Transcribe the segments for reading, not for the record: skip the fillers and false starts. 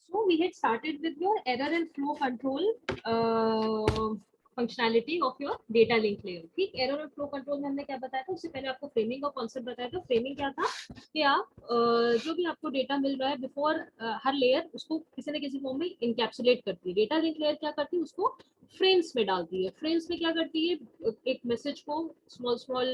So we had started with your error and flow control functionality of your data link layer. ठीक, error और flow control में हमने क्या बताया था, उससे पहले आपको फ्रेमिंग का कॉन्सेप्ट बताया था. फ्रेमिंग क्या था कि आप जो भी आपको डेटा मिल रहा है बिफोर हर लेयर उसको किसी न किसी फॉर्म में इनकैप्सुलेट करती है. डेटा लिंक लेयर क्या करती है, उसको फ्रेम्स में डालती है. फ्रेम्स में क्या करती है, एक मैसेज को स्मॉल स्मॉल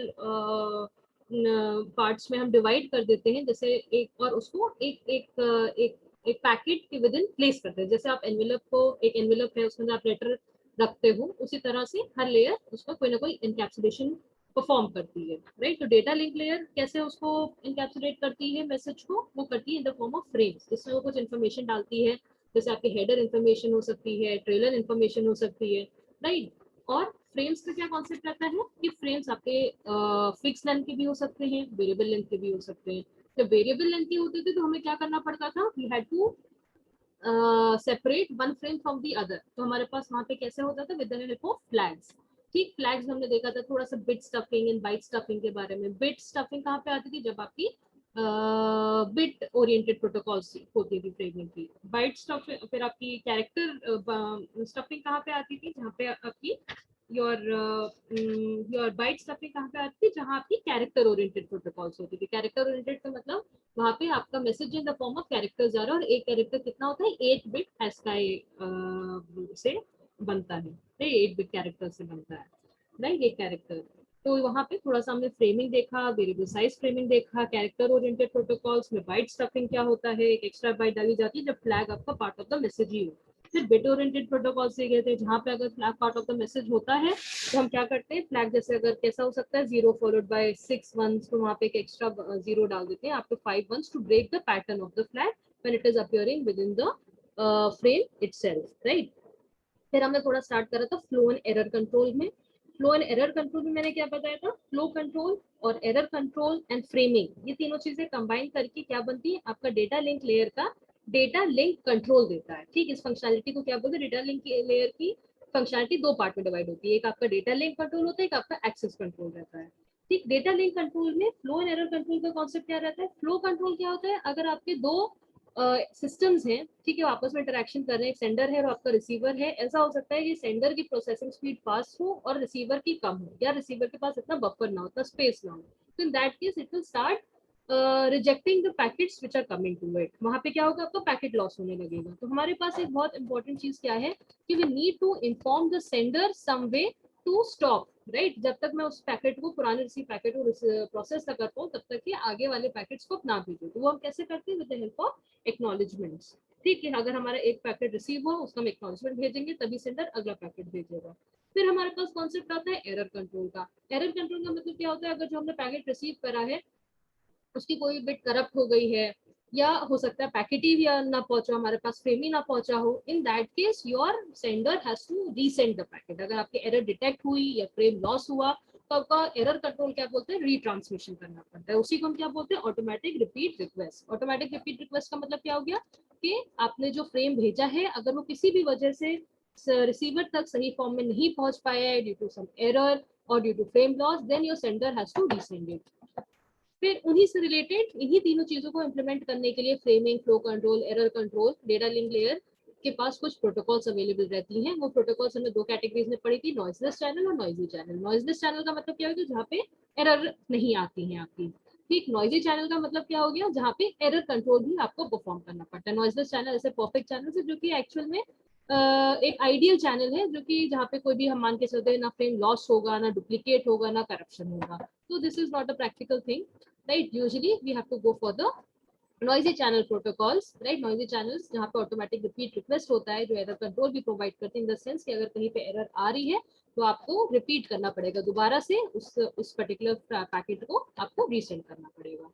पार्ट्स में हम डिवाइड कर देते हैं, जैसे एक, और उसको एक एक एक एक पैकेट के विद इन प्लेस करते हैं. जैसे आप एनवेलप को, एक एनवेलप है उसके अंदर आप लेटर रखते हो, उसी तरह से हर लेयर उसका कोई ना कोई इनकैप्सुलेशन परफॉर्म करती है. राइट, तो डेटा लिंक लेयर कैसे उसको इनकैप्सुलेट करती है मैसेज को, वो करती है इन द फॉर्म ऑफ फ्रेम्स. इसमें वो कुछ इन्फॉर्मेशन डालती है, जैसे आपकी हेडर इन्फॉर्मेशन हो सकती है, ट्रेलर इन्फॉर्मेशन हो सकती है. राइट, और फ्रेम्स का क्या कॉन्सेप्ट रहता है कि फ्रेम्स आपके फिक्स लेंथ के भी हो सकते हैं, वेरिएबल लेंथ के भी हो सकते हैं. तो वेरिएबल लेंथ के होते थे तो हमें क्या करना पड़ता था, we had to separate one frame from the other. तो हमारे पास वहाँ पे कैसे होता था, with the help of flags. ठीक, फ्लैग्स हमने देखा था थोड़ा सा bit stuffing and byte stuffing के बारे में. बिट स्टफिंग कहाँ पे आती थी, जब आपकी बिट ओरिएंटेड प्रोटोकॉल होती थी फ्रेमिंग की. बाइट स्टफिंग, फिर आपकी कैरेक्टर स्टफिंग कहाँ पे आती थी, जहाँ पे आपकी योर बाइट स्टफिंग कहाँ पे आती थी, जहाँ आपकी कैरेक्टर ओरिएंटेड प्रोटोकॉल्स होती थी. कैरेक्टर ओरिएंटेड का मतलब वहाँ पे आपका message in the form of characters आ रहा है, और एक कैरेक्टर कितना होता है, 8 बिट हैश से बनता है. 8 बिट कैरेक्टर से बनता है, राइट, एक कैरेक्टर. तो वहाँ पे थोड़ा सा हमने फ्रेमिंग देखा, वेरिएबल साइज फ्रेमिंग देखा, कैरेक्टर ओरिएंटेड प्रोटोकॉल्स में बाइट स्टफिंग क्या होता है, एक एक्स्ट्रा बाइट डाली जाती है जब फ्लैग आपका पार्ट ऑफ द मैसेज ही हो. फिर बिट ओरिएंटेड प्रोटोकॉल से गए थे, जहाँ पे अगर flag part of the message होता है तो हम क्या करते हैं, फ्लैग जैसे अगर कैसा हो सकता है, 0 फॉलोड बाय 6 वंस, तो वहाँ पे एक एक्स्ट्रा 0 डाल देते हैं, आपको 5 ones to break the pattern of the flag when it is appearing within the frame itself. Right, फिर हमने थोड़ा स्टार्ट करा था फ्लो एंड एरर कंट्रोल में. फ्लो एंड एरर कंट्रोल में मैंने क्या बताया था, फ्लो कंट्रोल और एरर कंट्रोल एंड फ्रेमिंग, ये तीनों चीजें कंबाइन करके क्या बनती है, आपका डेटा लिंक लेयर का डेटा लिंक कंट्रोल देता है. ठीक, इस फंक्शनैलिटी को क्या बोलते हैं, डेटा लिंक लेयर की फंक्शनैलिटी दो पार्ट में डिवाइड होती है. एक आपका डेटा लिंक कंट्रोल होता है, एक आपका एक्सेस कंट्रोल रहता है. ठीक, डेटा लिंक कंट्रोल में फ्लो एंड एरर कंट्रोल का कॉन्सेप्ट क्या रहता है. फ्लो कंट्रोल क्या होता है, अगर आपके दो सिस्टम्स हैं, ठीक है, आपस में इंटरेक्शन कर रहे हैं, एक सेंडर है और आपका रिसीवर है. ऐसा हो सकता है कि सेंडर की प्रोसेसिंग स्पीड फास्ट हो और रिसीवर की कम हो, या रिसीवर के पास इतना बफर ना हो, इतना स्पेस ना हो. तो in that case it will start rejecting the packets which are coming to it. वहां पे क्या होगा, आपको पैकेट लॉस होने लगेगा. तो हमारे पास एक बहुत इंपॉर्टेंट चीज क्या है कि we need to inform the sender some way to stop. Right, जब तक मैं उस पैकेट को, पुराने रिसीव पैकेट को प्रोसेस ना कर पाऊँ, तब तक ये आगे वाले पैकेट्स को ना भेजो. तो वो हम कैसे करते हैं, with the help of acknowledgements. ठीक है, अगर हमारा एक पैकेट रिसीव हुआ, उसका हम एक्नॉलेजमेंट भेजेंगे, तभी सेंडर अगला पैकेट भेजेगा. फिर हमारे पास कॉन्सेप्ट आता है एरर कंट्रोल का. एरर कंट्रोल का मतलब क्या होता है, अगर जो हमने पैकेट रिसीव करा है उसकी कोई बिट करप्ट हो गई है, या हो सकता है पैकेट ही ना पहुंचा, हमारे पास फ्रेम ही ना पहुंचा हो, in that case your sender has to resend the packet. अगर आपकी एरर डिटेक्ट हुई या फ्रेम लॉस हुआ, तो आपका एरर कंट्रोल क्या बोलते हैं, रीट्रांसमिशन करना पड़ता है. उसी को हम क्या बोलते हैं, automatic repeat request. Automatic repeat request का मतलब क्या हो गया कि आपने जो फ्रेम भेजा है, अगर वो किसी भी वजह से रिसीवर तक सही फॉर्म में नहीं पहुंच पाया है, ड्यू टू सम एरर और due to frame loss, then your sender has to resend it. फिर उन्हीं से रिलेटेड इन्हीं तीनों चीजों को इम्प्लीमेंट करने के लिए framing, flow control, error control, data link layer के पास कुछ प्रोटोकॉल्स अवेलेबल रहती हैं. वो प्रोटोकॉल्स हमने दो कैटेगरीज में पढ़ी थी, नॉइजलेस चैनल और नॉइजी चैनल. नॉइजलेस चैनल का मतलब क्या होगा, जहाँ पे एरर नहीं आती है आपकी. ठीक, नॉइजी चैनल का मतलब क्या हो गया, जहाँ पे एरर कंट्रोल भी आपको परफॉर्म करना पड़ता है. नॉइजलेस चैनल ऐसे परफेक्ट चैनल है जो कि एक्चुअल में एक आइडियल चैनल है, जो कि जहाँ पे कोई भी हम मान के चलते हैं, ना फ्रेम लॉस होगा, ना डुप्लीकेट होगा, ना करप्शन होगा. तो this is not a practical thing. Right, usually we have to go for the noisy channel protocols. Right, noisy channels जहाँ पे automatic repeat request होता है, जो error control भी provide करते हैं, in the sense कि अगर कहीं पे error आ रही है तो आपको repeat करना पड़ेगा दोबारा से, उस particular पैकेट को आपको resend करना पड़ेगा.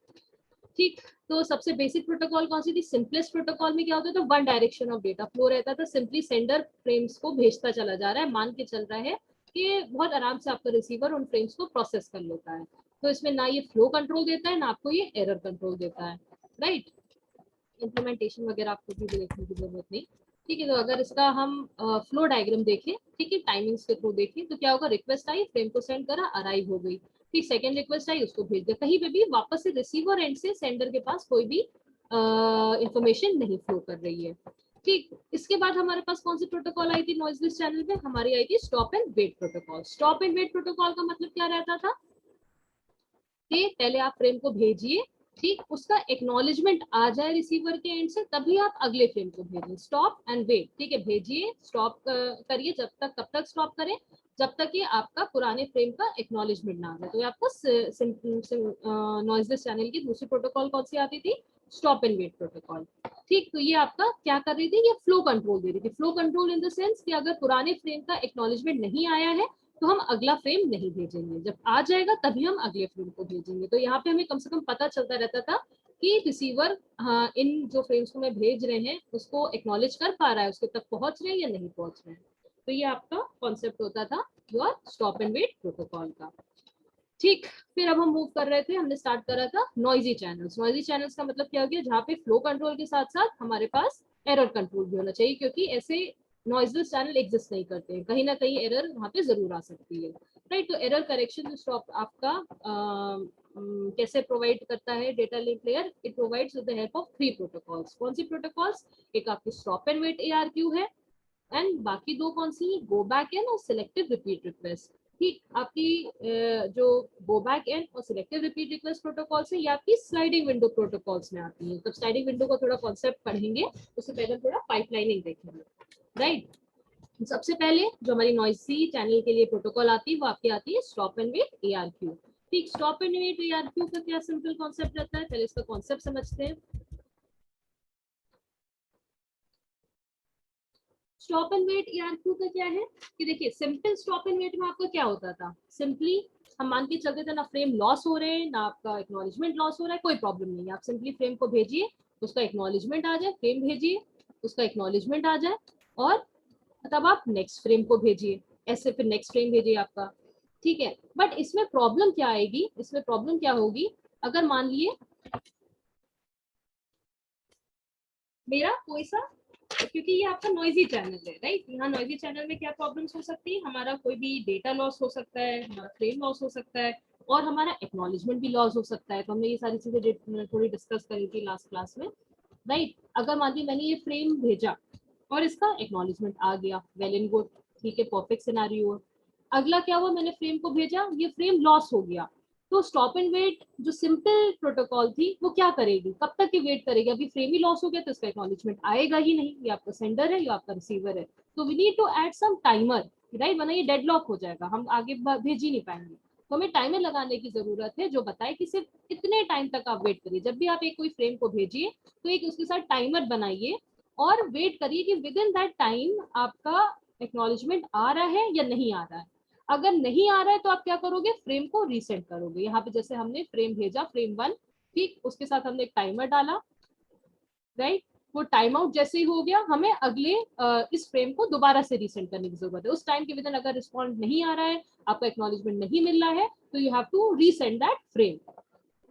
ठीक, तो सबसे बेसिक प्रोटोकॉल कौन सी थी, सिंपलेस्ट प्रोटोकॉल में क्या होता था, one direction of data flow रहता था. सिंपली सेंडर फ्रेम्स को भेजता चला जा रहा है, मान के चल रहा है कि बहुत आराम से आपका रिसीवर उन फ्रेम्स को प्रोसेस कर लेता है. तो इसमें ना ये फ्लो कंट्रोल देता है, ना आपको ये एरर कंट्रोल देता है. राइट, इम्प्लीमेंटेशन वगैरह आपको भी देखने की जरूरत नहीं. ठीक है, तो अगर इसका हम फ्लो डायग्राम देखें, ठीक है, टाइमिंग्स के थ्रू देखें, तो क्या होगा, रिक्वेस्ट आई, फ्रेम को सेंड करा, अराइव हो गई. ठीक, सेकंड रिक्वेस्ट आई, उसको भेज दिया. कहीं पे भी वापस से रिसीवर एंड से सेंडर के पास कोई भी इंफॉर्मेशन नहीं फ्लो कर रही है. ठीक, इसके बाद हमारे पास कौन सी प्रोटोकॉल आई थी नॉइजलेस चैनल पे? हमारी आई थी stop and wait protocol. Stop and wait protocol का मतलब क्या रहता था कि पहले आप फ्रेम को भेजिए, ठीक, उसका एक्नॉलेजमेंट आ जाए रिसीवर के एंड से, तभी आप अगले फ्रेम को भेजिए। स्टॉप एंड वेट, ठीक है, भेजिए, स्टॉप करिए, जब तक, कब तक स्टॉप करें? जब तक ये आपका पुराने फ्रेम का एक्नॉलेजमेंट ना आ जाए। तो ये आपको नॉइजलेस चैनल की दूसरी प्रोटोकॉल कौन सी आती थी? Stop and wait protocol. ठीक, तो ये आपका क्या कर रही थी? ये फ्लो कंट्रोल दे रही थी। Flow control in the sense कि अगर पुराने फ्रेम का एक्नॉलेजमेंट नहीं आया है तो हम अगला फ्रेम नहीं भेजेंगे, जब आ जाएगा तभी हम अगले फ्रेम को भेजेंगे। तो यहाँ पे हमें कम से कम पता चलता रहता था कि रिसीवर, हाँ, इन जो फ्रेम्स को मैं भेज रहे हैं उसको एक्नॉलेज कर पा रहा है, उसके तक पहुंच रहे हैं या नहीं पहुंच रहे हैं। तो ये आपका कॉन्सेप्ट होता था your stop and wait protocol का। ठीक, फिर अब हम मूव कर रहे थे, हमने स्टार्ट करा था नॉइजी चैनल्स। नॉइजी चैनल्स का मतलब क्या हो गया? जहाँ पे फ्लो कंट्रोल के साथ साथ हमारे पास एरर कंट्रोल भी होना चाहिए, क्योंकि ऐसे नॉइजलेस चैनल एग्जिस्ट नहीं करते हैं, कहीं ना कहीं एरर वहाँ पे जरूर आ सकती है, राइट। तो एरर करेक्शन जो स्टॉप आपका कैसे प्रोवाइड करता है data link layer? It provides with the help of 3 protocols. कौन सी प्रोटोकॉल्स? एक आपकी स्टॉप एंड वेट ARQ है, एंड बाकी दो कौन सी? गो बैक एंड और सिलेक्टिव रिपीट रिक्वेस्ट। ठीक, आपकी जो गो बैक एंड और सिलेक्टिव रिपीट रिक्वेस्ट प्रोटोकॉल्स है, ये आपकी स्लाइडिंग विंडो प्रोटोकॉल्स में आती है। तो स्लाइडिंग विंडो का थोड़ा कॉन्सेप्ट पढ़ेंगे, उससे पहले थोड़ा पाइपलाइनिंग देखेंगे, राइट। सबसे पहले जो हमारी नॉइसी चैनल के लिए प्रोटोकॉल आती है वो आपकी आती है स्टॉप एंड वेट ARQ। ठीक, स्टॉप एंड वेट ARQ का क्या सिंपल कॉन्सेप्ट रहता है? पहले इसका कॉन्सेप्ट समझते हैं। स्टॉप एंड वेट ARQ का क्या है कि देखिए, सिंपल स्टॉप एंड वेट में आपका क्या होता था? सिंपली हम मान के चलते थे ना फ्रेम लॉस हो रहे हैं ना आपका एक्नॉलेजमेंट लॉस हो रहा है, कोई प्रॉब्लम नहीं है, आप सिंपली फ्रेम को भेजिए, उसका एक्नॉलेजमेंट आ जाए, फ्रेम भेजिए, उसका एक्नॉलेजमेंट आ जाए, और तब आप नेक्स्ट फ्रेम को भेजिए, ऐसे फिर नेक्स्ट फ्रेम भेजिए आपका, ठीक है। बट इसमें प्रॉब्लम क्या आएगी? इसमें प्रॉब्लम क्या होगी? अगर मान लिए मेरा कोई सा, क्योंकि ये आपका नॉइजी चैनल है, राइट, यहाँ नॉइजी चैनल में क्या प्रॉब्लम्स हो सकती है? हमारा कोई भी डेटा लॉस हो सकता है, हमारा फ्रेम लॉस हो सकता है, और हमारा एक्नॉलेजमेंट भी लॉस हो सकता है। तो हमने ये सारी चीजें थोड़ी डिस्कस करी थी लास्ट क्लास में, राइट। अगर मान लीजिए मैंने ये फ्रेम भेजा और इसका एक्नॉलेजमेंट आ गया, वेल एंड गुड, ठीक है, परफेक्ट सिनेरियो। अगला क्या हुआ? मैंने फ्रेम को भेजा, ये फ्रेम लॉस हो गया, तो स्टॉप एंड वेट जो सिंपल प्रोटोकॉल थी वो क्या करेगी? कब तक ये वेट करेगी? अभी फ्रेम ही लॉस हो गया तो इसका एक्नॉलेजमेंट आएगा ही नहीं, ये आपका सेंडर है, ये आपका रिसीवर है। तो we need to add some timer, right, वरना ये डेडलॉक हो जाएगा, हम आगे भेज ही नहीं पाएंगे। तो हमें टाइमर लगाने की जरूरत है जो बताए कि सिर्फ इतने टाइम तक आप वेट करिए। जब भी आप एक कोई फ्रेम को भेजिए तो एक उसके साथ टाइमर बनाइए और वेट करिए कि विद इन दैट टाइम आपका एक्नॉलेजमेंट आ रहा है या नहीं आ रहा है। अगर नहीं आ रहा है तो आप क्या करोगे? फ्रेम को रीसेट करोगे। यहाँ पे जैसे हमने फ्रेम भेजा, फ्रेम 1, ठीक, उसके साथ हमने एक टाइमर डाला, राइट। वो टाइम आउट जैसे ही हो गया, हमें अगले इस फ्रेम को दोबारा से रीसेंड करने की जरूरत है। उस टाइम के विद अगर रिस्पॉन्ड नहीं आ रहा है, आपका एक्नॉलेजमेंट नहीं मिल रहा है, तो you have to resend that frame,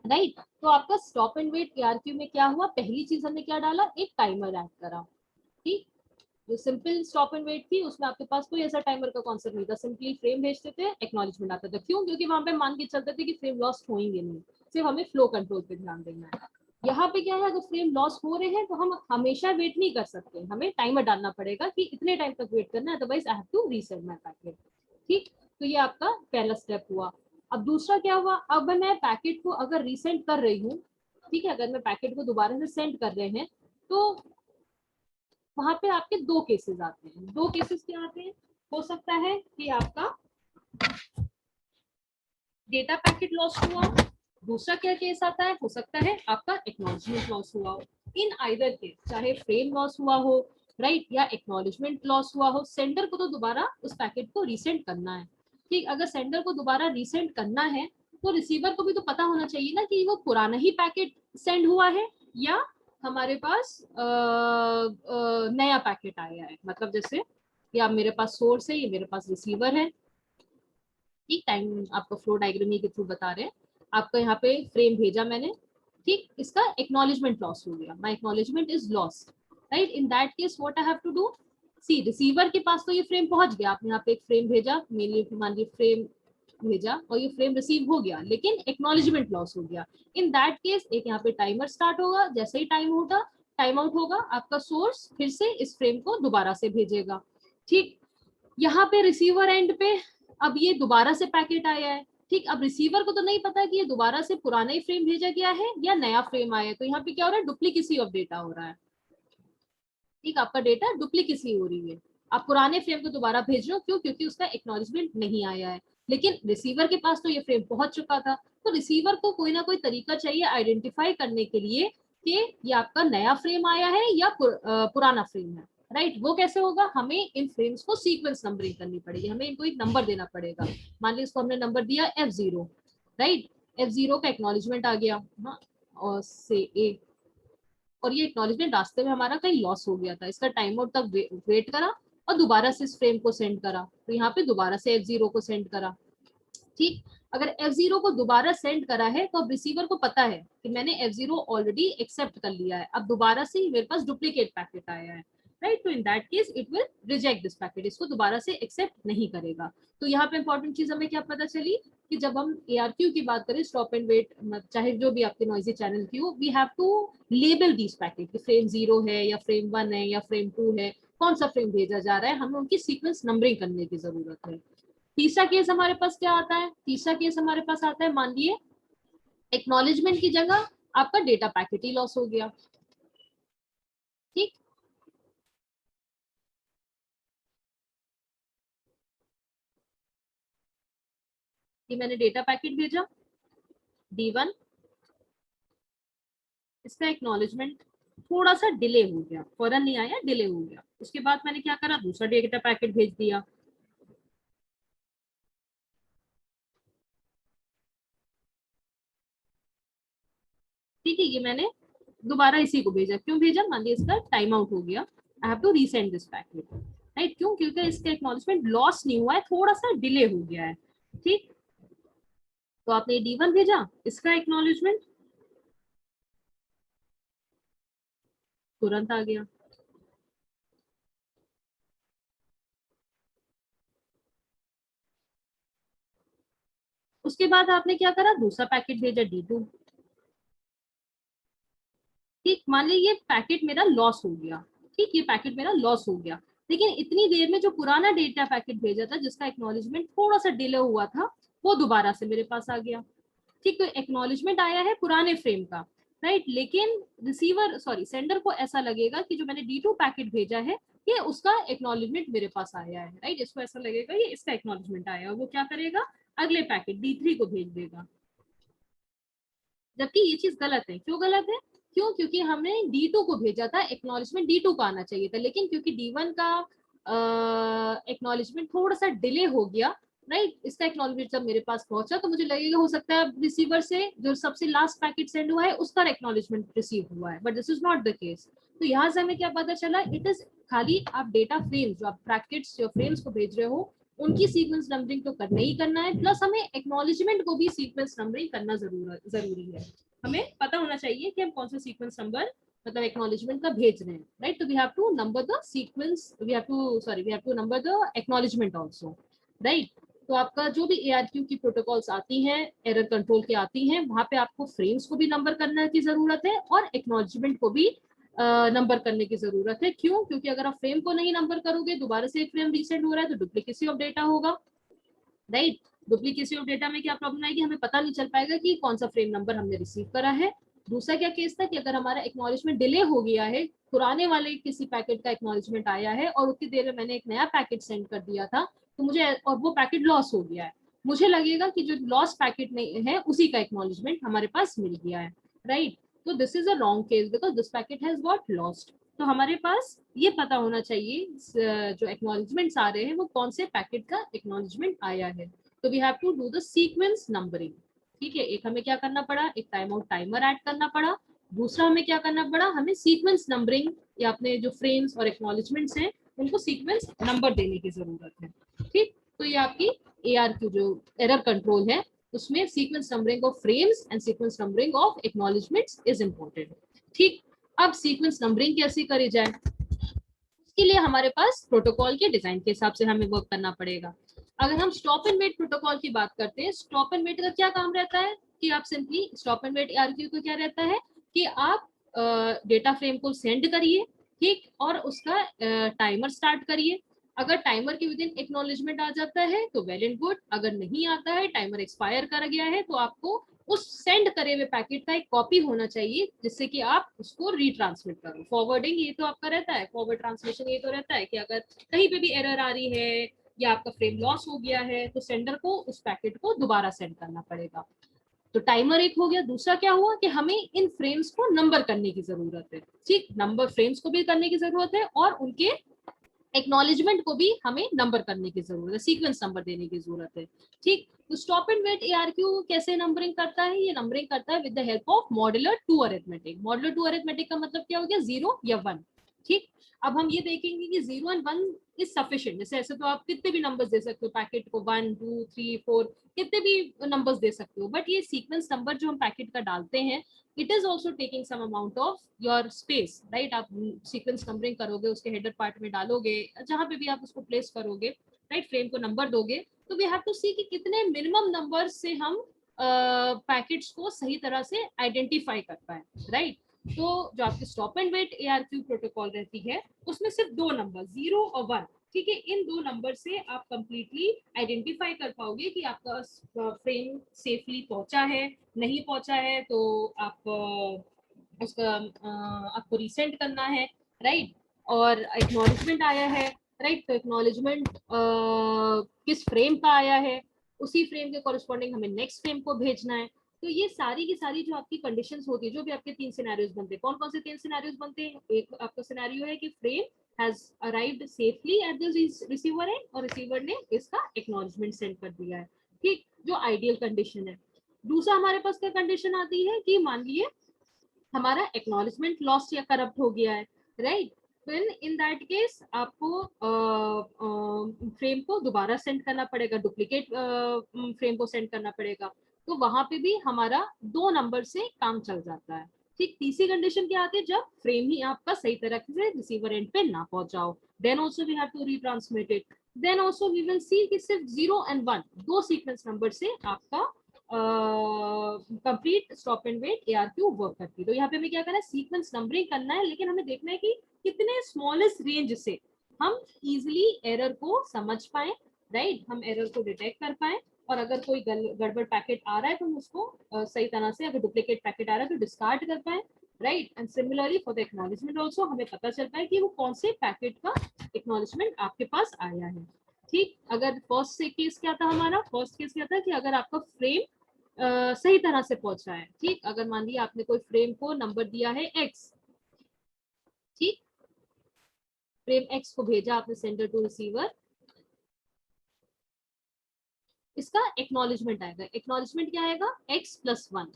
right. तो आपका स्टॉप एंड वेट ARQ में क्या हुआ? पहली चीज हमने क्या डाला? एक टाइमर ऐड करा, ठीक। जो सिंपल स्टॉप एंड वेट थी उसमें आपके पास कोई ऐसा टाइमर का कॉन्सेप्ट नहीं था, सिंपली फ्रेम भेजते थे, एक्नॉलेजमेंट आता था। क्यों? क्योंकि वहां पे मान के चलते थे कि फ्रेम लॉस होंगे नहीं, सिर्फ हमें फ्लो कंट्रोल पे ध्यान देना है। यहाँ पे क्या है? अगर फ्रेम लॉस हो रहे हैं तो हम हमेशा वेट नहीं कर सकते, हमें टाइमर डालना पड़ेगा कि इतने टाइम तक वेट करना है, otherwise I have to reset my packet, ठीक। तो ये आपका पहला स्टेप हुआ। अब दूसरा क्या हुआ? अब मैं पैकेट को अगर रीसेंड कर रही हूँ, ठीक है, अगर मैं पैकेट को दोबारा से सेंड कर रहे हैं, तो वहां पे आपके दो केसेस आते हैं। दो केसेस क्या आते हैं? हो सकता है कि आपका डेटा पैकेट लॉस हुआ, दूसरा क्या केस आता है? हो सकता है आपका एक्नॉलेजमेंट लॉस हुआ हो। इन आइदर केस, चाहे फ्रेम लॉस हुआ हो, राइट, या एक्नॉलेजमेंट लॉस हुआ हो, सेंडर को तो दोबारा उस पैकेट को रीसेंड करना है, ठीक। अगर सेंडर को दोबारा रीसेंड करना है तो रिसीवर को भी तो पता होना चाहिए ना कि वो पुराना ही पैकेट सेंड हुआ है या हमारे पास नया पैकेट आया है। मतलब जैसे कि आप, मेरे पास सोर्स है, ये मेरे पास रिसीवर है, ठीक। टाइम आपका फ्लो डायग्राम के थ्रू बता रहे हैं। आपका यहाँ पे फ्रेम भेजा मैंने, ठीक, इसका एक्नॉलेजमेंट लॉस हो गया, my acknowledgement is loss, right. In that case what I have to do? See, receiver के पास तो ये फ्रेम पहुंच गया, आपने यहाँ पे एक फ्रेम भेजा, मेरे मान लीजिए फ्रेम भेजा और ये फ्रेम रिसीव हो गया, लेकिन एक्नॉलेजमेंट लॉस हो गया। इन दैट केस एक यहाँ पे टाइमर स्टार्ट होगा, जैसे ही टाइम होगा टाइम आउट होगा, आपका सोर्स फिर से इस फ्रेम को दोबारा से भेजेगा। ठीक, यहाँ पे रिसीवर एंड पे अब ये दोबारा से पैकेट आया है। ठीक, अब रिसीवर को तो नहीं पता कि ये दोबारा से पुराना ही फ्रेम भेजा गया है या नया फ्रेम आया है, तो यहाँ पे क्या हो रहा है, डुप्लीकेसी ऑफ डेटा हो रहा है। ठीक, आपका डेटा डुप्लीकेसी हो रही है, आप पुराने फ्रेम को दोबारा भेज रहे हो, क्यों, क्योंकि उसका एक्नॉलेजमेंट नहीं आया है। लेकिन रिसीवर के पास तो ये फ्रेम पहुंच चुका था, तो रिसीवर को कोई ना कोई तरीका चाहिए आइडेंटिफाई करने के लिए कि ये आपका नया फ्रेम आया है या पुराना फ्रेम है। राइट, वो कैसे होगा, हमें इन फ्रेम्स को सीक्वेंस नंबरिंग करनी पड़ेगी, हमें इनको एक नंबर देना पड़ेगा। मान लीजिए इसको हमने नंबर दिया F0, राइट, F0 का एक्नॉलेजमेंट आ गया, हाँ, और से ए, और ये एक्नॉलेजमेंट रास्ते में हमारा कहीं लॉस हो गया था, इसका टाइम आउट तक वेट करा और दोबारा से इस फ्रेम को सेंड करा, तो यहाँ पे दोबारा से F0 को सेंड करा। ठीक, अगर F0 को दोबारा सेंड करा है तो अब रिसीवर को पता है कि मैंने F0 ऑलरेडी एक्सेप्ट कर लिया है, अब दोबारा से मेरे पास डुप्लीकेट पैकेट आया है। राइट, तो in that case it will reject this packet, इसको दोबारा से एक्सेप्ट नहीं करेगा। तो यहाँ पे इंपॉर्टेंट चीज हमें क्या पता चली कि जब हम ARQ की बात करें, स्टॉप एंड वेट, चाहे जो भी आपके नॉइजी चैनल की हो, we have to label this packet कि फ्रेम 0 है या फ्रेम 1 है या फ्रेम 2 है, कौन सा फ्रेम भेजा जा रहा है, हमें उनकी सीक्वेंस नंबरिंग करने की जरूरत है। तीसरा केस हमारे पास क्या आता है, तीसरा केस हमारे पास आता है, मान लिए एक्नॉलेजमेंट की जगह आपका डेटा पैकेट ही लॉस हो गया। ठीक, कि मैंने डेटा पैकेट भेजा D1, इसका एक्नॉलेजमेंट थोड़ा सा डिले हो गया, फौरन नहीं आया, डिले हो गया। उसके बाद मैंने क्या करा, दूसरा डेटा पैकेट भेज दिया। ठीक है, ये मैंने दोबारा इसी को भेजा, क्यों भेजा, मान लीजिए इसका टाइम आउट हो गया, I have to resend this packet. Right, क्यों, क्योंकि इसका एक्नॉलेजमेंट लॉस नहीं हुआ है, थोड़ा सा डिले हो गया है। ठीक, तो आपने D1 भेजा, इसका एक्नॉलेजमेंट तुरंत आ गया। उसके बाद आपने क्या करा, दूसरा पैकेट भेजा D2। ठीक, मान लीजिए ये पैकेट मेरा लॉस हो गया। ठीक, ये पैकेट मेरा लॉस हो गया, लेकिन इतनी देर में जो पुराना डेटा पैकेट भेजा था जिसका एक्नॉलेजमेंट थोड़ा सा डिले हुआ था, वो दोबारा से मेरे पास आ गया। ठीक, तो एक्नॉलेजमेंट आया है पुराने फ्रेम का। राइट, लेकिन रिसीवर, सॉरी, सेंडर को ऐसा लगेगा कि जो मैंने D2 पैकेट भेजा है ये उसका एक्नॉलेजमेंट मेरे पास आया है। राइट, इसको ऐसा लगेगा ये इसका एक्नॉलेजमेंट आया है, वो क्या करेगा, अगले पैकेट D3 को भेज देगा। जबकि ये चीज गलत है, क्यों गलत है, क्यों, क्योंकि हमने D2 को भेजा था, एक्नॉलेजमेंट D2 का आना चाहिए था, लेकिन क्योंकि D1 का एक्नॉलेजमेंट थोड़ा सा डिले हो गया। राइट, इसका एक्नॉलेजमेंट जब मेरे पास पहुंचा तो मुझे लगेगा हो सकता है रिसीवर से जो सबसे लास्ट पैकेट सेंड हुआ है उसका एक्नॉलेजमेंट रिसीव हुआ है, but this is not the case. तो यहाँ से हमें क्या पता चला, इट इज खाली आप डेटा फ्रेम्स, जो आप पैकेट्स जो फ्रेम्स को भेज रहे हो उनकी सीक्वेंस नंबरिंग तो करना ही करना है, प्लस हमें एक्नॉलेजमेंट को भी सीक्वेंस नंबरिंग करना जरूरी है। हमें पता होना चाहिए कि हम कौन सा सीक्वेंस नंबर मतलब एक्नॉलेजमेंट का भेज रहे हैं। राइट, तो we have to number the sequence, we have to, sorry, we have to number the acknowledgement also. Right, तो आपका जो भी ARQ की प्रोटोकॉल्स आती हैं, एरर कंट्रोल की आती हैं, वहां पे आपको फ्रेम्स को भी नंबर करने की जरूरत है और एक्नॉलेजमेंट को भी नंबर करने की जरूरत है। क्यों, क्योंकि अगर आप फ्रेम को नहीं नंबर करोगे, दोबारा से एक फ्रेम रीसेट हो रहा है तो डुप्लीकेसी ऑफ डेटा होगा। राइट, डुप्लीकेसी ऑफ डेटा में क्या प्रॉब्लम आएगी, हमें पता नहीं चल पाएगा कि कौन सा फ्रेम नंबर हमने रिसीव करा है। दूसरा क्या केस था कि अगर हमारा एक्नॉलेजमेंट डिले हो गया है, पुराने वाले किसी पैकेट का एक्नॉलेजमेंट आया है और उतनी देर में मैंने एक नया पैकेट सेंड कर दिया था, तो मुझे, और वो पैकेट लॉस हो गया है, मुझे लगेगा कि जो लॉस पैकेट नहीं है उसी का एक्नॉलेजमेंट हमारे पास मिल गया है। राइट, तो this is a wrong case because this packet has got lost. तो हमारे पास ये पता होना चाहिए जो एक्नॉलेजमेंट्स आ रहे हैं वो कौन से पैकेट का एक्नॉलेजमेंट आया है। तो we have to do the sequence numbering. ठीक है, एक हमें क्या करना पड़ा, एक टाइम आउट टाइमर ऐड करना पड़ा। दूसरा हमें क्या करना पड़ा, हमें सीक्वेंस नंबरिंग या अपने जो फ्रेम्स और एक्नॉलेजमेंट्स हैं उनको सीक्वेंस नंबर देने की जरूरत है। ठीक, तो ये आपकी ARQ जो एरर कंट्रोल है उसमें sequence numbering of frames and sequence numbering of acknowledgements is important. ठीक, अब सीक्वेंस नंबरिंग कैसे करी जाए, उसके लिए हमारे पास प्रोटोकॉल के डिजाइन के हिसाब से हमें वर्क करना पड़ेगा। अगर हम स्टॉप एंड वेट प्रोटोकॉल की बात करते हैं, स्टॉप एंड वेट का क्या काम रहता है कि आप simply stop and wait ARQ को क्या रहता है कि आप डेटा फ्रेम को सेंड करिए, ठीक, और उसका टाइमर स्टार्ट करिए। अगर टाइमर के विदिन एक्नॉलेजमेंट आ जाता है तो वेल एंड गुड, अगर नहीं आता है, टाइमर एक्सपायर कर गया है, तो आपको उस सेंड करे हुए पैकेट का एक कॉपी होना चाहिए जिससे कि आप उसको रीट्रांसमिट करो। फॉरवर्डिंग ये तो आपका रहता है, फॉरवर्ड ट्रांसलेशन ये तो रहता है कि अगर कहीं पे भी एरर आ रही है या आपका फ्रेम लॉस हो गया है तो सेंडर को उस पैकेट को दोबारा सेंड करना पड़ेगा। तो टाइमर एक हो गया। दूसरा क्या हुआ कि हमें इन फ्रेम्स को नंबर करने की जरूरत है, ठीक, नंबर फ्रेम्स को भी करने की जरूरत है और उनके एक्नॉलेजमेंट को भी हमें नंबर करने की जरूरत है, सीक्वेंस नंबर देने की जरूरत है, ठीक। तो स्टॉप एंड वेट एआरक्यू कैसे नंबरिंग करता है? ये नंबरिंग करता है with the help of modular two arithmetic. Modular two arithmetic का मतलब क्या हो गया? 0 या 1, ठीक। अब हम ये देखेंगे कि 0 एंड 1 इज सफिशिएंट। जैसे ऐसे तो आप कितने भी नंबर्स दे सकते हो पैकेट को, 1 2 3 4 कितने भी नंबर्स दे सकते हो, बट ये सीक्वेंस नंबर जो हम पैकेट का डालते हैं it is also taking some amount of your space, right. आप सीक्वेंस नंबरिंग करोगे, उसके हेडर पार्ट में डालोगे, जहां पे भी आप उसको प्लेस करोगे, राइट, फ्रेम को नंबर दोगे, तो वी हैव टू सी कि कितने मिनिमम नंबर से हम पैकेट्स को सही तरह से आइडेंटिफाई कर पाए, राइट। तो जो आपकी stop and wait ARQ protocol रहती है उसमें सिर्फ 2 नंबर 0 और 1, ठीक है, इन 2 नंबर से आप कंप्लीटली आइडेंटिफाई कर पाओगे कि आपका फ्रेम सेफली पहुंचा है, नहीं पहुंचा है तो आप उसका आपको रिसेंड करना है, राइट। और एक्नॉलेजमेंट आया है, राइट, तो एक्नॉलेजमेंट किस फ्रेम का आया है, उसी फ्रेम के कॉरेस्पॉन्डिंग हमें नेक्स्ट फ्रेम को भेजना है। तो ये सारी की सारी जो आपकी कंडीशंस होती है, जो भी आपके 3 सिनेरियोज बनते हैं, कौन कौन से 3 सिनेरियोज बनते हैं? एक आपका सिनेरियो है कि frame has arrived safely at the receiver end और रिसीवर ने इसका एक्नॉलेजमेंट सेंड कर दिया है, ठीक, जो आइडियल कंडीशन है। दूसरा हमारे पास क्या कंडीशन आती है कि मान लिए हमारा एक्नॉलेजमेंट लॉस्ट या करप्ट हो गया है, right. Then in that case आपको फ्रेम को दोबारा सेंड करना पड़ेगा, डुप्लीकेट फ्रेम को सेंड करना पड़ेगा, तो वहां पे भी हमारा 2 नंबर से काम चल जाता है, ठीक। तीसरी कंडीशन क्या आती है? जब फ्रेम ही आपका सही तरह से रिसीवर एंड पे ना पहुंचाओ, then also we have to retransmit it. Then also we will see कि सिर्फ 0 एंड 1 दो सीक्वेंस नंबर से आपका complete stop and wait ARQ work करती है। तो यहाँ पे हमें क्या करना है? सीक्वेंस नंबरिंग करना है, लेकिन हमें देखना है कि कितने स्मॉलेस्ट रेंज से हम इजिली एरर को समझ पाए, राइट, हम एरर को डिटेक्ट कर पाए, और अगर कोई गड़बड़ पैकेट आ रहा है तो हम उसको सही तरह से, अगर डुप्लीकेट पैकेट आ रहा है तो डिस्कार्ड कर पाए, right. And similarly for the acknowledgement also हमें पता चल पाए कि वो कौन से पैकेट का एक्नॉलेजमेंट आपके पास आया है, ठीक। अगर फर्स्ट से केस क्या था? हमारा फर्स्ट केस क्या था कि अगर आपका फ्रेम सही तरह से पहुंचा है, ठीक, अगर मान लिया आपने कोई फ्रेम को नंबर दिया है x, ठीक, फ्रेम x को भेजा आपने सेंडर टू रिसीवर, इसका एक्नॉलेजमेंट आएगा। एक्नॉलेजमेंट क्या आएगा? x+1,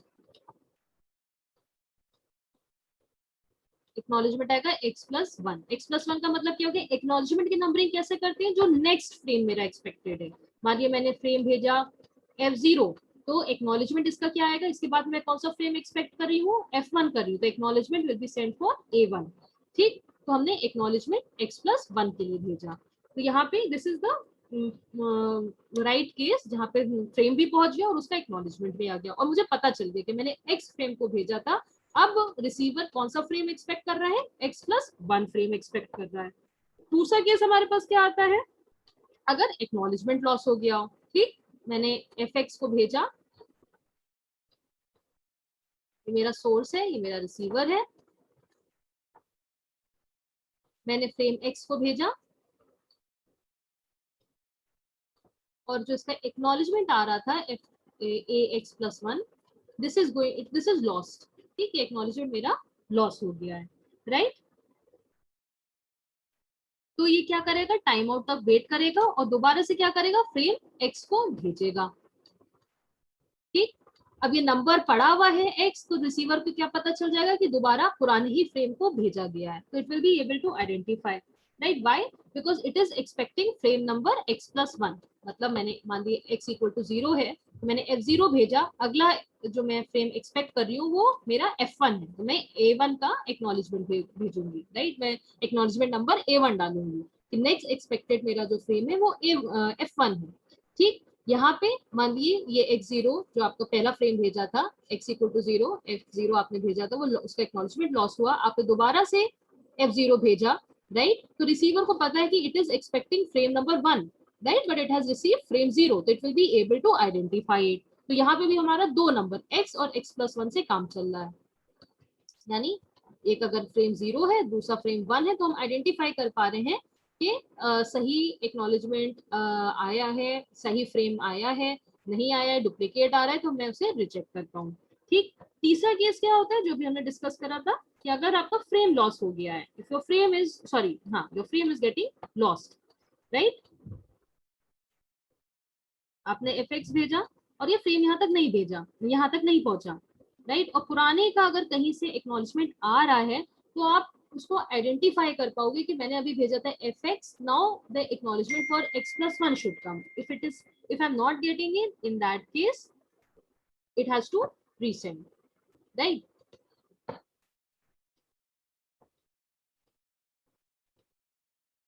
एक्नॉलेजमेंट आएगा x+1। x+1 का मतलब क्या हो गया? एक्नॉलेजमेंट की नंबरिंग कैसे करते हैं? जो नेक्स्ट फ्रेम मेरा एक्सपेक्टेड है, मान लिया मैंने फ्रेम भेजा f0, तो एक्नॉलेजमेंट इसका क्या आएगा? इसके बाद मैं कौन सा फ्रेम एक्सपेक्ट कर रही हूँ? f1 कर रही हूँ, तो acknowledgement will be sent for a1, ठीक। तो हमने एक्नॉलेजमेंट x+1 के लिए भेजा, तो यहाँ पे this is the right case जहाँ पे फ्रेम भी पहुंच गया और उसका एक्नॉलेजमेंट भी आ गया, और मुझे पता चल गया कि मैंने x फ्रेम को भेजा था। अब रिसीवर कौन सा फ्रेम एक्सपेक्ट कर रहा है? x+1 फ्रेम एक्सपेक्ट कर रहा है। दूसरा केस हमारे पास क्या आता है? अगर एक्नॉलेजमेंट लॉस हो गया हो, ठीक, मैंने fx को भेजा, ये मेरा सोर्स है, ये मेरा रिसीवर है, मैंने फ्रेम x को भेजा और जो इसका एक्नॉलेजमेंट आ रहा था ax+1, दिस इज लॉस्ट, ठीक है, एक्नॉलेजमेंट मेरा लॉस हो गया है, राइट। तो ये क्या करेगा? टाइम आउट तक वेट करेगा और दोबारा से क्या करेगा? फ्रेम x को भेजेगा, ठीक। अब ये नंबर पड़ा हुआ है x, तो रिसीवर को क्या पता चल जाएगा कि दोबारा पुराने ही फ्रेम को भेजा गया है, तो it will be able to identify, right. Why? Because it is expecting frame number x+1, मतलब मैंने मान लिया x=0 है, तो मैंने f0 भेजा, अगला जो मैं फ्रेम एक्सपेक्ट कर रही हूँ वो मेरा f1 है, तो मैं a1 का एक्नॉलेजमेंट भेजूंगी, राइट, मैं एक्नॉलेजमेंट नंबर a1 डालूंगी कि नेक्स्ट एक्सपेक्टेड मेरा जो फ्रेम है वो f1 है, ठीक। यहाँ पे मान लीजिए ये x0 जो आपका पहला फ्रेम भेजा था, x इक्वल टू 0, f0 आपने भेजा था, वो उसका एक्नॉलेजमेंट लॉस हुआ, आपने दोबारा से f0 भेजा, राइट? तो रिसीवर को पता है कि it is expecting frame number 1, right, but it has received frame 0, तो it will be able to identify it. तो यहाँ पे भी हमारा दो नंबर x और x+1 से काम चल रहा है, यानी एक अगर फ्रेम 0 है, दूसरा फ्रेम 1 है, तो हम आइडेंटिफाई कर पा रहे हैं कि सही एक्नॉलेजमेंट आया है, सही फ्रेम आया है, नहीं आया है, डुप्लीकेट आ रहा है, तो मैं उसे रिजेक्ट करता हूँ। ठीक। तीसरा केस क्या होता है जो भी हमने डिस्कस करा था कि अगर आपका फ्रेम लॉस हो गया है, if your frame is sorry हाँ your frame is getting lost, right, आपने fx भेजा और ये फ्रेम यहाँ तक नहीं भेजा, यहाँ तक नहीं पहुंचा, राइट, और पुराने का अगर कहीं से एक्नॉलेजमेंट आ रहा है तो आप उसको आइडेंटिफाई कर पाओगे कि मैंने अभी भेजा था fx, now the acknowledgement for x+1 should come, if it is, if I am not getting it, in that case it has to resend, right?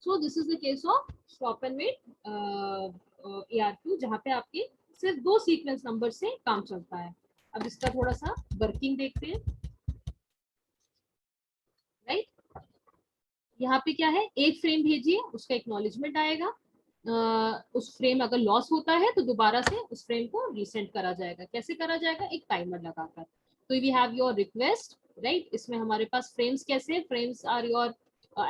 So this is the case of stop and wait ARQ, जहाँ पे आपके सिर्फ दो sequence number से काम चलता है। अब इसका थोड़ा सा वर्किंग देखते हैं, राइट? यहाँ पे क्या है, एक फ्रेम भेजिए, उसका एक्नॉलेजमेंट आएगा, उस फ्रेम अगर लॉस होता है तो दोबारा से उस फ्रेम को रीसेंड करा जाएगा। कैसे करा जाएगा? एक टाइमर लगाकर। तो we have your request, right, इसमें हमारे पास फ्रेम्स कैसे, frames are your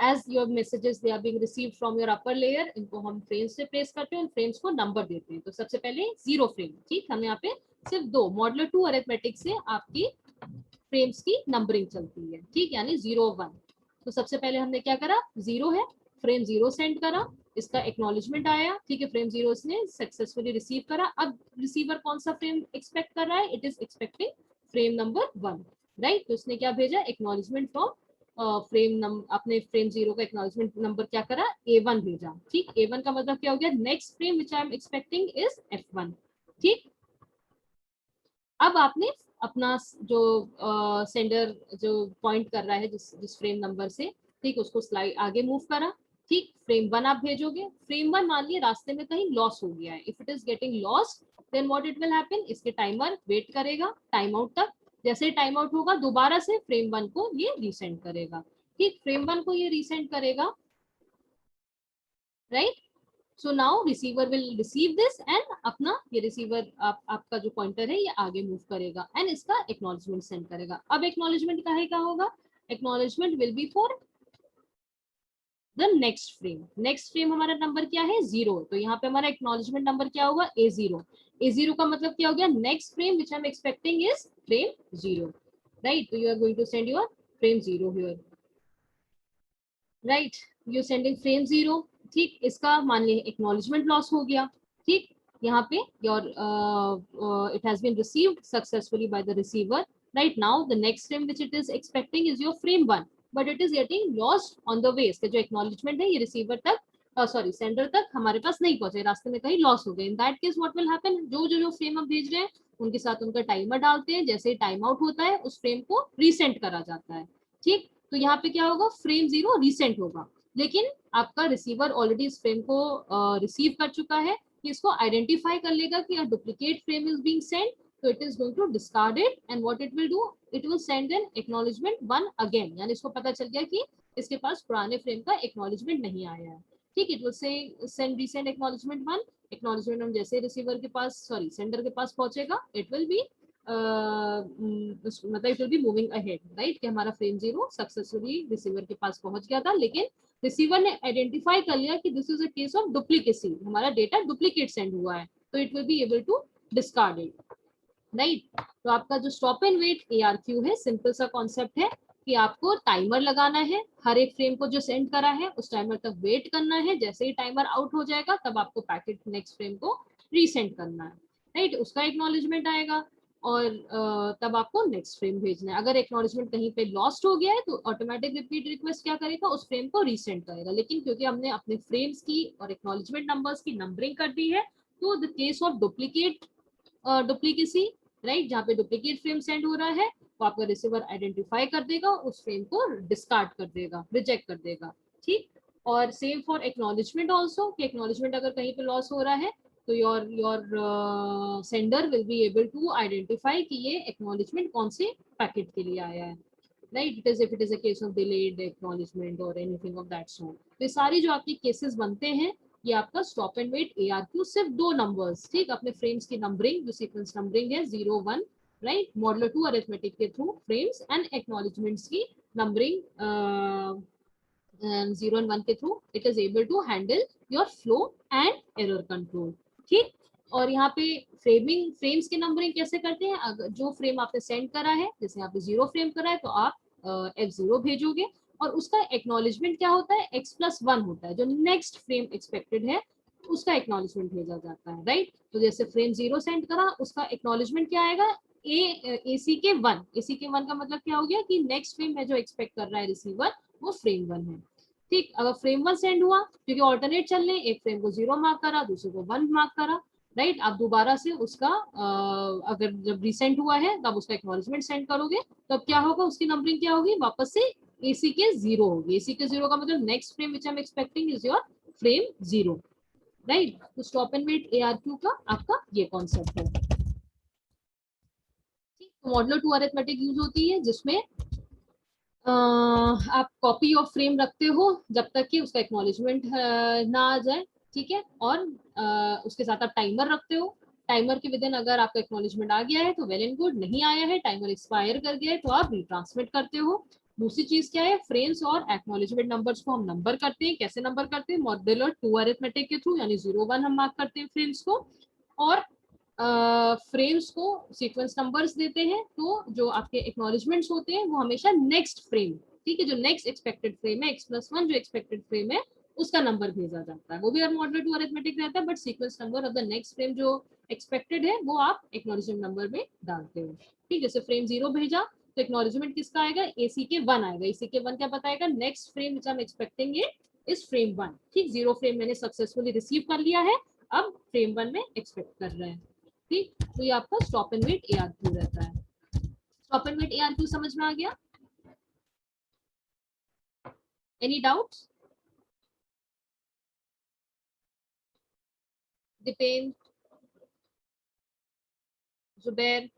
as your messages they are being received from your upper layer, इनको हम फ्रेम्स से प्लेस करते हैं, फ्रेम्स को नंबर देते हैं। तो सबसे पहले 0 फ्रेम, ठीक, हम यहाँ पे सिर्फ दो मॉडुलर 2 अरिथमेटिक से आपकी फ्रेम्स की नंबरिंग चलती है, ठीक, यानी 0 1। तो सबसे पहले हमने क्या करा, 0 है, फ्रेम 0 सेंड करा, इसका एक्नॉलेजमेंट आया, ठीक है, फ्रेम 0 इसने सक्सेसफुली रिसीव करा। अब रिसीवर कौन सा फ्रेम एक्सपेक्ट कर रहा है? It is expecting frame number 1, right. तो उसने क्या भेजा, एक्नॉलेजमेंट फ्रॉम फ्रेम नंबर, अपने फ्रेम 0 का एक्नॉलेजमेंट नंबर क्या करा, A1 भेजा, ठीक। A1 का मतलब क्या हो गया, next frame which I am expecting is F1, ठीक। अब आपने अपना जो सेंडर जो पॉइंट कर रहा है जिस जिस फ्रेम नंबर से, ठीक, उसको स्लाइड आगे मूव करा, ठीक, फ्रेम 1 आप भेजोगे। फ्रेम 1 मान लिए रास्ते में कहीं लॉस हो गया है, if it is getting lost then what it will happen, इसके टाइमर वेट करेगा टाइम आउट तक, जैसे ही टाइम आउट होगा दोबारा से फ्रेम 1 को ये रीसेंड करेगा, ठीक, फ्रेम 1 को ये रीसेंड करेगा, right. So now receiver will receive this and अपना ये रिसीवर आपका जो पॉइंटर है ये आगे मूव करेगा एंड इसका एक्नॉलेजमेंट सेंड करेगा। अब एक्नॉलेजमेंट काहे का होगा, acknowledgement will be for the next frame. Next frame हमारा नंबर क्या है, 0, तो यहाँ पे हमारा एक्नॉलेजमेंट नंबर क्या होगा, A0। A0 का मतलब क्या हो गया, next frame which I am expecting is frame 0, right. तो you are going to send your frame 0 here, right, you sending frame 0, ठीक। इसका मान लिया एक्नॉलेजमेंट लॉस हो गया, ठीक, यहाँ पे your it has been received successfully by the receiver, right. Now the next frame which it is expecting is your frame 1, but it is getting lost on the way. इसका जो acknowledgement है ये receiver तक sorry sender तक हमारे पास नहीं पहुंचे, रास्ते में कहीं लॉस हो गए। इन that case what will happen, जो फ्रेम हम भेज रहे हैं उनके साथ उनका टाइमर डालते हैं, जैसे ही टाइम आउट होता है उस फ्रेम को रीसेंड करा जाता है, ठीक। तो यहाँ पे क्या होगा, फ्रेम 0 रीसेंट होगा, लेकिन आपका रिसीवर ऑलरेडी इस फ्रेम को रिसीव कर चुका है, कि इसको आइडेंटिफाई कर लेगा कि duplicate frame is being sent, तो it is going to discard it and what it will do, it will send an acknowledgement 1 again, यानी इसको पता चल गया कि इसके पास पुराने फ्रेम का एक्नॉलेजमेंट नहीं आया है, ठीक। It will say send resend acknowledgement 1, acknowledgement हम जैसे रिसीवर के पास सॉरी सेंडर के पास पहुंचेगा, इट विल बी मतलब it will be moving ahead, right, कि हमारा फ्रेम 0 सक्सेसफुली रिसीवर के पास पहुंच गया था, लेकिन रिसीवर ने आइडेंटिफाई कर लिया कि this is a case of duplicacy, हमारा डेटा डुप्लीकेट सेंड हुआ है, तो it will be able to discard it, right. तो आपका जो स्टॉप एंड वेट ARQ है, सिंपल सा कॉन्सेप्ट है कि आपको टाइमर लगाना है, हर एक फ्रेम को जो सेंड करा है उस टाइमर तक वेट करना है, जैसे ही टाइमर आउट हो जाएगा तब आपको पैकेट नेक्स्ट फ्रेम को रीसेंड करना है, राइट, उसका एक्नॉलेजमेंट आएगा और तब आपको नेक्स्ट फ्रेम भेजना है। अगर एक्नॉलेजमेंट कहीं पे लॉस्ट हो गया है तो ऑटोमेटिक रिपीट रिक्वेस्ट क्या करेगा, उस फ्रेम को रीसेंड करेगा, लेकिन क्योंकि हमने अपने फ्रेम्स की और एक्नॉलेजमेंट नंबर्स की नंबरिंग कर दी है, तो the case of duplicacy, right, जहाँ पे डुप्लीकेट फ्रेम सेंड हो रहा है वो आपका रिसीवर आइडेंटिफाई कर देगा, उस फ्रेम को डिस्कार्ड कर देगा, रिजेक्ट कर देगा, ठीक। और सेम फॉर एक्नॉलेजमेंट ऑल्सो, कि एक्नॉलेजमेंट अगर कहीं पे लॉस हो रहा है तो your sender will be able to identify कि ये एक्नॉलेजमेंट कौन से पैकेट के लिए आया है, right. It is, if it is a case of delayed acknowledgement और एनीथिंग ऑफ दैट सॉर्ट। तो ये सारी जो आपके केसेस बनते हैं, ये आपका स्टॉप एंड वेट ARQ सिर्फ 2 नंबर्स, ठीक, अपने फ्रेम्स की नंबरिंग जो सीक्वेंस नंबरिंग है 0 1, राइट, मॉडुलो 2 अरिथमेटिक के थ्रू फ्रेम्स एंड एक्नॉलेजमेंट्स की नंबरिंग 0 and 1 के through it is able to handle your flow and error control, ठीक। और यहाँ पे फ्रेमिंग, फ्रेम्स की नंबरिंग कैसे करते हैं, अगर जो फ्रेम आपने सेंड करा है, जैसे यहाँ पे 0 फ्रेम करा है तो आप F0 भेजोगे, और उसका एक्नॉलेजमेंट क्या होता है, X+1 होता है, जो नेक्स्ट फ्रेम एक्सपेक्टेड है उसका एक्नॉलेजमेंट भेजा जाता है, राइट। तो जैसे फ्रेम 0 सेंड करा, उसका एक्नॉलेजमेंट क्या आएगा, ACK1। ACK1 का मतलब क्या हो गया कि नेक्स्ट फ्रेम है जो एक्सपेक्ट कर रहा है रिसीवर, वो फ्रेम 1 है, ठीक। अगर फ्रेम 1 सेंड हुआ, क्योंकि ऑल्टरनेट चल रहे, एक फ्रेम को 0 मार्क करा, दूसरे को 1 मार्क करा, राइट। आप दोबारा से उसका अगर जब रिसेंट हुआ है तब उसका एक्नॉलेजमेंट सेंड करोगे, तब क्या होगा, उसकी नंबरिंग क्या होगी, वापस से ACK0 होगी। ACK0 का मतलब next frame which I am expecting is your frame 0, right. तो स्टॉप एंड वेट ARQ का आपका ये कॉन्सेप्ट है, ठीक। मॉडुलो 2 अरिथमेटिक यूज होती है जिसमें आप कॉपी ऑफ फ्रेम रखते हो जब तक कि उसका एक्नॉलेजमेंट ना आ जाए, ठीक है। और उसके साथ आप टाइमर रखते हो, टाइमर के विदिन अगर आपका एक्नॉलेजमेंट आ गया है तो वेल एंड गुड, नहीं आया है, टाइमर एक्सपायर कर गया है, तो आप रिट्रांसमिट करते हो। दूसरी चीज क्या है, फ्रेम्स और एक्नॉलेजमेंट नंबर्स को हम नंबर करते हैं, कैसे नंबर करते हैं, मॉडुलो 2 अरिथमेटिक के थ्रू, यानी 0 1 हम मार्क करते हैं फ्रेम्स को, और फ्रेम्स को सीक्वेंस नंबर्स देते हैं, तो जो आपके एक्नॉलेजमेंट्स होते हैं वो हमेशा नेक्स्ट फ्रेम, ठीक है, जो नेक्स्ट एक्सपेक्टेड फ्रेम है X+1 जो एक्सपेक्टेड फ्रेम है उसका नंबर भेजा जाता है, वो भी मॉडुलो 2 अरिथमेटिक रहता है, but sequence number of the next frame जो एक्सपेक्टेड है वो आप एक्नॉलेजमेंट नंबर में डालते हो, ठीक। जैसे फ्रेम 0 भेजा तो एक्नॉलेजमेंट किसका आएगा, ACK1 आएगा। ACK1 क्या बताएगा, next frame which I am expecting is frame 1, ठीक। 0 फ्रेम मैंने सक्सेसफुली रिसीव कर लिया है, अब फ्रेम 1 में एक्सपेक्ट कर रहे हैं, ठीक। तो ये आपका स्टॉप एंड वेट ARQ रहता है। स्टॉप एंड वेट ARQ समझ में आ गया, एनी डाउट्स, दीपेन, जुबैर,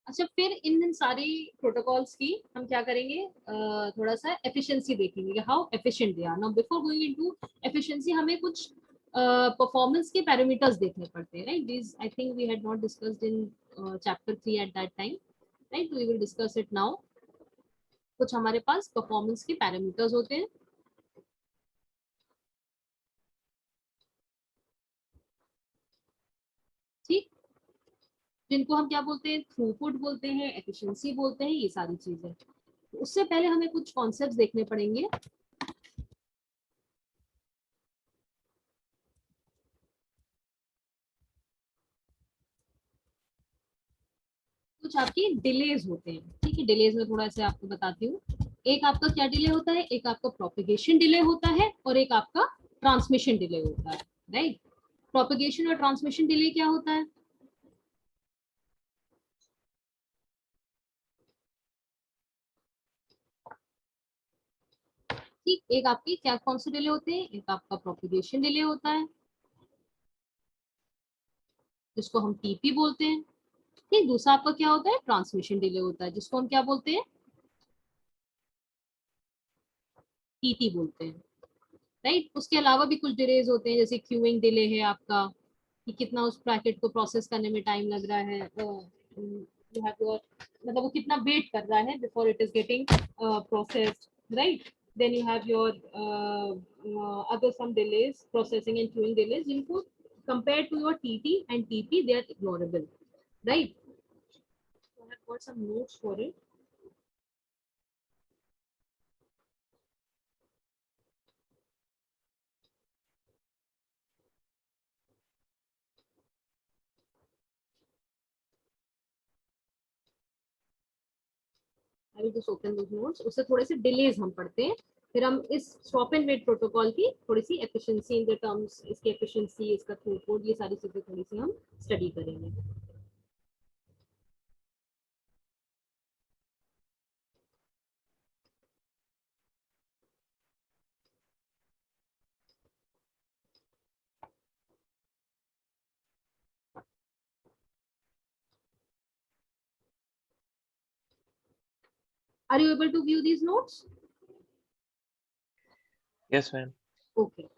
अच्छा। फिर इन सारी प्रोटोकॉल्स की हम क्या करेंगे, थोड़ा सा एफिशिएंसी देखेंगे, how efficient they are. Now before going into efficiency, हमें कुछ परफॉर्मेंस के पैरामीटर्स देखने पड़ते हैं, right. This I think we had not discussed in chapter 3 at that time, right. We will discuss it now. कुछ हमारे पास performance के parameters होते हैं, ठीक, जिनको हम क्या बोलते हैं, थ्रूपुट बोलते हैं, एफिशिएंसी बोलते हैं, ये सारी चीजें। उससे पहले हमें कुछ कॉन्सेप्ट्स देखने पड़ेंगे। कुछ आपकी डिलेज होते हैं, ठीक है। डिलेज में थोड़ा सा आपको बताती हूँ। एक आपका क्या डिले होता है, एक आपका प्रोपिगेशन डिले होता है, और एक आपका ट्रांसमिशन डिले होता है, राइट। प्रोपिगेशन और ट्रांसमिशन डिले क्या होता है, ठीक। एक आपकी क्या कौन से डिले होते हैं, एक आपका प्रोपिगेशन डिले होता है जिसको हम TP बोलते हैं, ठीक। दूसरा आपका क्या होता है, ट्रांसमिशन डिले होता है जिसको हम क्या बोलते हैं, TT बोलते हैं, राइट। उसके अलावा भी कुछ डिलेज होते हैं, जैसे क्यूइंग डिले है आपका, कि कितना उस पैकेट को प्रोसेस करने में टाइम लग रहा है, you have your, मतलब वो कितना वेट कर रहा है before it is getting processed, right. Then you have your other some delays, processing and queuing delays, जिनको compared to your TT and TP they are ignorable, right. So I have got some notes for it. I will just open those notes. उससे थोड़े से delays हम पढ़ते हैं, फिर हम इस स्टॉप एंड वेट प्रोटोकॉल की थोड़ी सी एफिशिएंसी इन द टर्म्स, इसकी एफिशिएंसी, इसका थ्रूपुट, ये सारी चीजें थोड़ी सी हम स्टडी करेंगे। Are you able to view these notes? Yes, ma'am. Okay.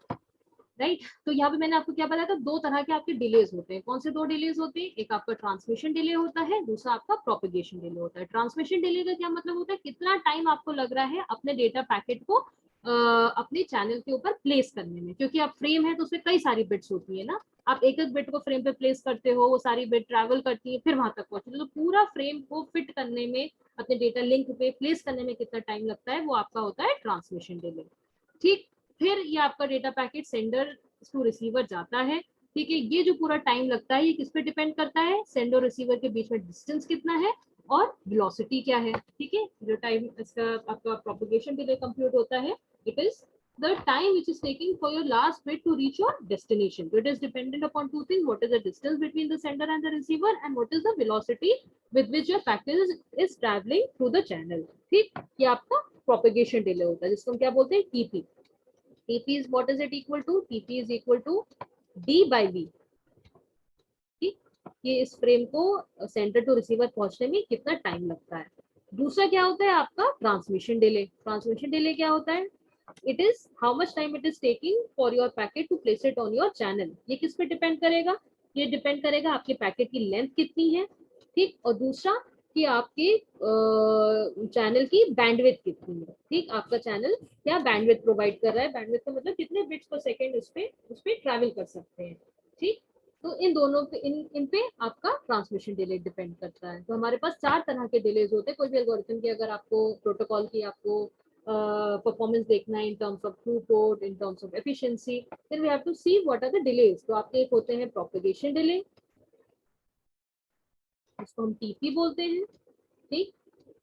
Right तो यहाँ पे मैंने आपको क्या बताया था, दो तरह के आपके डिलेज होते हैं। कौन से दो डिलेज होते हैं? एक आपका ट्रांसमिशन डिले होता है, दूसरा आपका प्रोपेगेशन डिले होता है। ट्रांसमिशन डिले का क्या मतलब होता है? कितना टाइम आपको लग रहा है अपने डेटा पैकेट को अपने चैनल के ऊपर प्लेस करने में, क्योंकि आप फ्रेम है तो उसमें कई सारी बिट्स होती है ना, आप एक एक बिट को फ्रेम पे प्लेस करते हो, वो सारी बिट ट्रैवल करती है फिर वहां तक पहुंचती है, तो पूरा फ्रेम को फिट करने में, अपने डेटा लिंक पे प्लेस करने में कितना टाइम लगता है, वो आपका होता है ट्रांसमिशन डिले। ठीक, फिर ये आपका data packet sender to receiver जाता है। ठीक है, ये जो पूरा टाइम लगता है ये किस पे डिपेंड करता है? सेंडर और रिसीवर के बीच में डिस्टेंस कितना है और वेलोसिटी क्या है। ठीक है, जो टाइम इसका आपका प्रोपगेशन डिले कंप्यूट होता है, it is the time which is taking for your last bit to reach your destination. So it is dependent upon two things: what is the distance between the sender and the receiver, and what is the velocity with which your package is traveling through the channel. ठीक, ये आपका propagation delay होता है, जिसको हम क्या बोलते हैं? TP. TP is what is it equal to? TP is equal to D by V. ठीक, ये इस फ्रेम को सेंटर टू रिसीवर पहुंचने में कितना टाइम लगता है। दूसरा क्या होता है आपका? Transmission delay. ट्रांसमिशन डिले क्या होता है? It is how much time it is taking for your packet to place it on your channel. ये किस पे डिपेंड करेगा? ये डिपेंड करेगा आपके पैकेट की लेंथ कितनी है, ठीक, और दूसरा कि आपके चैनल की बैंडविड्थ कितनी है। ठीक, आपका चैनल क्या बैंडविड्थ प्रोवाइड कर रहा है? बैंडविड्थ का मतलब कितने बिट्स पर सेकेंड उस पे ट्रैवल कर सकते हैं। ठीक, तो इन दोनों पे इन पे आपका ट्रांसमिशन डिले डिपेंड करता है। तो हमारे पास चार तरह के डिलेज होते हैं। कोई भी एल्गोरिथम की अगर आपको प्रोटोकॉल की आपको परफॉर्मेंस देखना है in terms of throughput, in terms of efficiency, then we have to see what are the delays. तो आपके एक होते हैं प्रोपेगेशन डिले, इसको हम टीपी बोलते हैं। ठीक,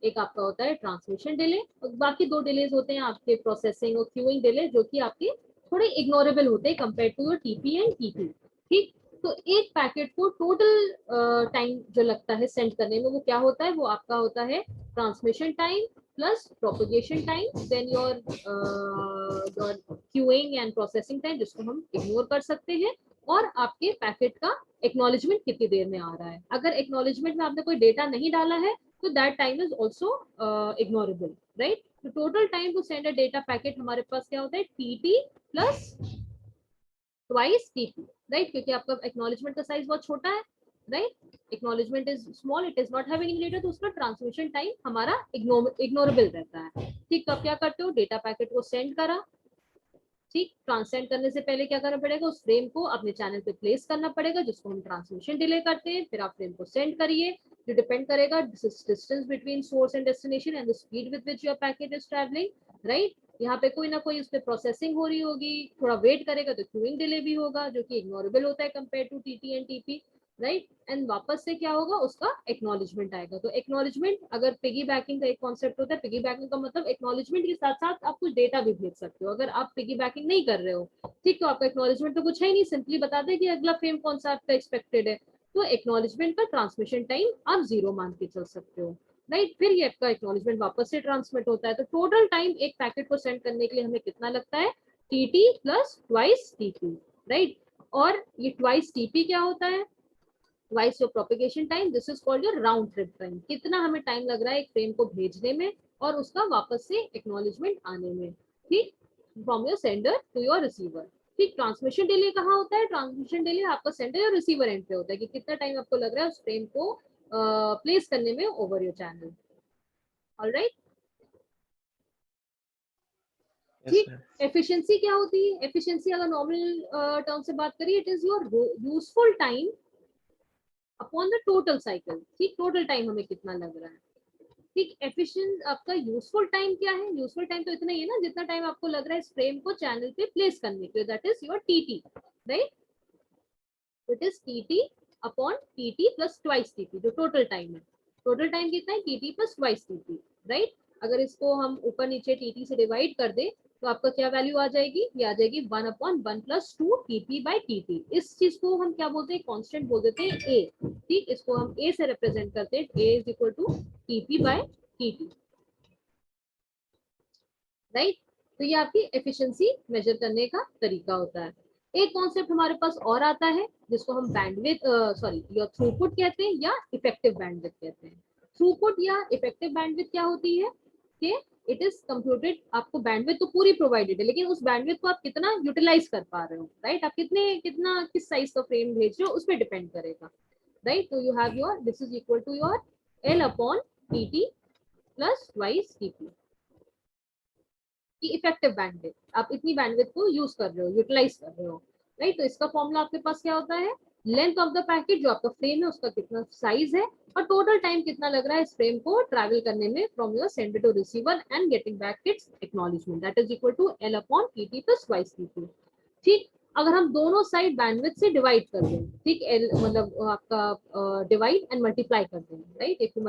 एक आपका होता है ट्रांसमिशन डिले, और बाकी दो डिलेज होते हैं आपके प्रोसेसिंग और क्यूइंग डिले, जो कि आपके थोड़े इग्नोरेबल होते हैं compare to your TP and TP. ठीक, तो एक पैकेट को टोटल टाइम जो लगता है सेंड करने में, वो क्या होता है? वो आपका होता है transmission time plus propagation time, then your queuing and processing time, जिसको हम इग्नोर कर सकते हैं, और आपके पैकेट का एक्नॉलेजमेंट कितनी देर में आ रहा है। अगर एक्नॉलेजमेंट में आपने कोई डेटा नहीं डाला है तो that time is also ignorable, right. तो total time to send a data packet हमारे पास क्या होता है? TT plus twice TP, right, क्योंकि आपका एक्नॉलेजमेंट का साइज बहुत छोटा है, right, acknowledgement is small, it is not having any data, तो उसका ट्रांसमिशन टाइम हमारा इग्नोरेबल रहता है। ठीक, तो आप क्या करते हो? डेटा पैकेट को सेंड करा, ठीक, ट्रांससेंड करने से पहले क्या करना पड़ेगा? उस फ्रेम को अपने चैनल पे प्लेस करना पड़ेगा, जिसको हम ट्रांसमिशन डिले करते हैं। फिर आप फ्रेम को सेंड करिए, जो डिपेंड करेगा distance between source and destination and the speed with which your packet is travelling, right. यहाँ पे कोई ना कोई उस पर प्रोसेसिंग हो रही होगी, थोड़ा वेट करेगा तो क्यूइंग डिले भी होगा, जो कि इग्नोरेबल होता है compare to TT and TP, right. And वापस से क्या होगा? उसका एक्नॉलेजमेंट आएगा। तो एक्नॉलेजमेंट, अगर पिगी बैकिंग का एक कॉन्सेप्ट होता है, पिगी बैकिंग का मतलब एक्नॉलेजमेंट के साथ साथ आप कुछ डेटा भी भेज सकते हो। अगर आप पिगी बैकिंग नहीं कर रहे हो, ठीक, तो आपका एक्नॉलेजमेंट तो कुछ है ही नहीं, सिंपली बता दे कि अगला फ्रेम कौन सा आपका एक्सपेक्टेड है, तो एक्नॉलेजमेंट का ट्रांसमिशन टाइम आप 0 मान के चल सकते हो, राइट। फिर ये आपका एक्नॉलेजमेंट वापस से ट्रांसमिट होता है। तो टोटल टाइम एक पैकेट को सेंड करने के लिए हमें कितना लगता है? TT plus twice TP, right. और ये ट्वाइस टीपी क्या होता है? Twice your propagation time, this is called your round trip time। कितना हमें टाइम लग रहा है एक फ्रेम को भेजने में और उसका वापस से एक्नॉलेजमेंट आने में, ठीक, from your sender to your receiver. ठीक, ट्रांसमिशन डिले कहाँ होता है? ट्रांसमिशन डिले आपका सेंडर और रिसीवर एंड पे होता है, कि कितना टाइम आपको लग रहा है उस फ्रेम को प्लेस करने में ओवर योर चैनल। ऑलराइट, ठीक। एफिशिएंसी क्या होती है? एफिशिएंसी अगर नॉर्मल टर्म से बात करिए, it is your useful time upon the total cycle. ठीक, टोटल टाइम हमें कितना लग रहा है, ठीक। एफिशिएंट आपका यूजफुल टाइम क्या है? यूजफुल टाइम तो इतना ही है ना, जितना टाइम आपको लग रहा है इस फ्रेम को चैनल पे प्लेस करने के लिए, that is your TT, right. It is TT upon TT plus twice TT, जो टोटल टाइम है। टोटल टाइम कितना है? TT plus twice TT, right. अगर इसको हम ऊपर नीचे टीटी से डिवाइड कर दे तो आपका क्या वैल्यू आ जाएगी? ये आ जाएगी 1/1 + 2 टीपी बाई टीटी। इस चीज को हम क्या बोलते हैं? कांस्टेंट बोल देते हैं ए, ठीक। इसको हम ए से रिप्रेजेंट करते हैं, A is equal to TP by TT, right. तो ये आपकी एफिशिएंसी मेजर करने का तरीका होता है। एक कॉन्सेप्ट हमारे पास और आता है जिसको हम बैंडविड्थ या थ्रूपुट कहते हैं, या इफेक्टिव बैंडविड्थ कहते हैं। थ्रूपुट या इफेक्टिव बैंडविड्थ क्या होती है? कि इट इज कंप्यूटेड, आपको बैंडविड्थ तो पूरी प्रोवाइडेड है, लेकिन उस बैंडविड्थ को आप कितना यूटिलाइज कर पा रहे हो, राइट? आप कितना किस साइज का फ्रेम भेज रहे हो उस पर डिपेंड करेगा, राइट? तो you have your this is equal to your L upon T plus twice TP की इफेक्टिव बैंडविड्थ, आप इतनी बैंडविड्थ को यूज कर रहे हो, यूटिलाइज कर रहे हो, राइट? तो इसका फॉर्मूला आपके पास क्या होता है, लेंथ ऑफ द पैकेट जो आपका फ्रेम है उसका कितना साइज है, और टोटल टाइम कितना लग रहा है इस फ्रेम को ट्रैवल करने में from your sender to receiver and getting back its acknowledgement, that is equal to L upon T plus twice TP. ठीक, अगर हम दोनों साइड बैंडविड्थ से डिवाइड कर दें, ठीक, एल मतलब आपका डिवाइड एंड मल्टीप्लाई कर दें, राइट? If you